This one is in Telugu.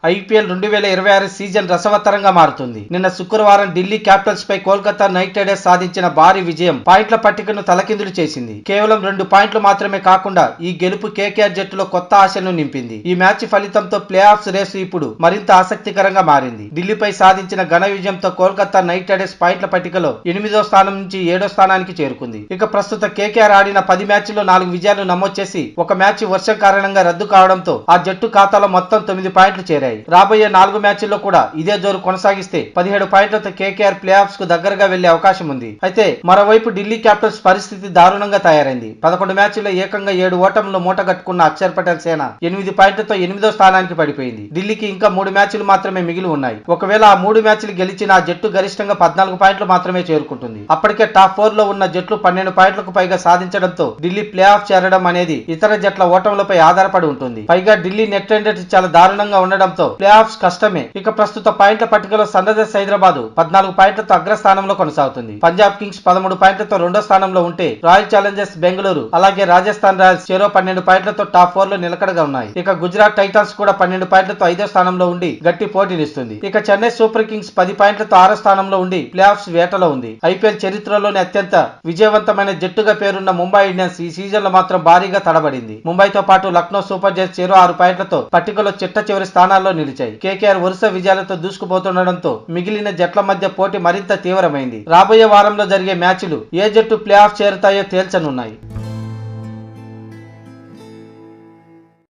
ఐపీఎల్ 2026 సీజన్ రసవత్తరంగా మారుతుంది. నిన్న శుక్రవారం ఢిల్లీ క్యాపిటల్స్ పై కోల్కతా నైట్ రైడర్స్ సాధించిన భారీ విజయం పాయింట్ల పట్టికను తలకిందులు చేసింది. కేవలం 2 పాయింట్లు మాత్రమే కాకుండా ఈ గెలుపు కేకేఆర్ జట్టులో కొత్త ఆశలను నింపింది. ఈ మ్యాచ్ ఫలితంతో ప్లే ఆఫ్స్ రేసు ఇప్పుడు మరింత ఆసక్తికరంగా మారింది. ఢిల్లీపై సాధించిన ఘన విజయంతో కోల్కతా నైట్ రైడర్స్ పాయింట్ల పట్టికలో 8వ స్థానం నుంచి 7వ స్థానానికి చేరుకుంది. ఇక ప్రస్తుత కేకేఆర్ ఆడిన 10 మ్యాచ్ల్లో 4 విజయాలు నమోదు చేసి ఒక మ్యాచ్ వర్షం కారణంగా రద్దు కావడంతో ఆ జట్టు ఖాతాలో మొత్తం 9 పాయింట్లు చేరాయి. రాబోయే 4 మ్యాచ్ల్లో కూడా ఇదే జోరు కొనసాగిస్తే 17 పాయింట్లతో కేకేఆర్ ప్లే ఆఫ్స్ కు దగ్గరగా వెళ్లే అవకాశం ఉంది. అయితే మరోవైపు ఢిల్లీ క్యాపిటల్స్ పరిస్థితి దారుణంగా తయారైంది. 11 మ్యాచ్ల్లో ఏకంగా 7 ఓటములు మూటగట్టుకున్న అక్షర్ పటేల్ సేన 8 పాయింట్లతో 8వ స్థానానికి పడిపోయింది. ఢిల్లీకి ఇంకా 3 మ్యాచ్లు మాత్రమే మిగిలి ఉన్నాయి. ఒకవేళ ఆ 3 మ్యాచ్లు గెలిచిన ఆ జట్టు గరిష్టంగా 14 పాయింట్లు మాత్రమే చేరుకుంటుంది. అప్పటికే టాప్ 4 లో ఉన్న జట్లు 12 పాయింట్లకు పైగా సాధించడంతో ఢిల్లీ ప్లే ఆఫ్ చేరడం అనేది ఇతర జట్ల ఓటములపై ఆధారపడి ఉంటుంది. పైగా ఢిల్లీ నెట్ రన్ రేట్ చాలా దారుణంగా ఉండడంతో ప్లే ఆఫ్స్ కష్టమే. ఇక ప్రస్తుత పాయింట్ల పట్టికలో సన్ రైజర్స్ హైదరాబాద్ 14 పాయింట్లతో అగ్రస్థానంలో కొనసాగుతుంది. పంజాబ్ కింగ్స్ 13 పాయింట్లతో 2వ స్థానంలో ఉంటే రాయల్ ఛాలెంజర్స్ బెంగళూరు అలాగే రాజస్థాన్ రాయల్స్ చెరో 12 పాయింట్లతో టాప్ 4 లో నిలకడగా ఉన్నాయి. ఇక గుజరాత్ టైటాన్స్ కూడా 12 పాయింట్లతో 5వ స్థానంలో ఉండి గట్టి పోటీనిస్తుంది. ఇక చెన్నై సూపర్ కింగ్స్ 10 పాయింట్లతో 6వ స్థానంలో ఉండి ప్లే ఆఫ్స్ వేటలో ఉంది. ఐపీఎల్ చరిత్రలోనే అత్యంత విజయవంతమైన జట్టుగా పేరున్న ముంబై ఇండియన్స్ ఈ సీజన్ లో మాత్రం భారీగా తడబడింది. ముంబైతో పాటు లక్నో సూపర్ జైంట్స్ చెరో 6 పాయింట్లతో పట్టికలో చిట్ట చివరి స్థానాల్లో నిలిచాయి. కేకేఆర్ వరుస విజయాలతో దూసుకుపోతుండడంతో మిగిలిన జట్ల మధ్య పోటీ మరింత తీవ్రమైంది. రాబోయే వారంలో జరిగే మ్యాచ్లు ఏ జట్టు ప్లే ఆఫ్ చేరుతాయో తేల్చనున్నాయి.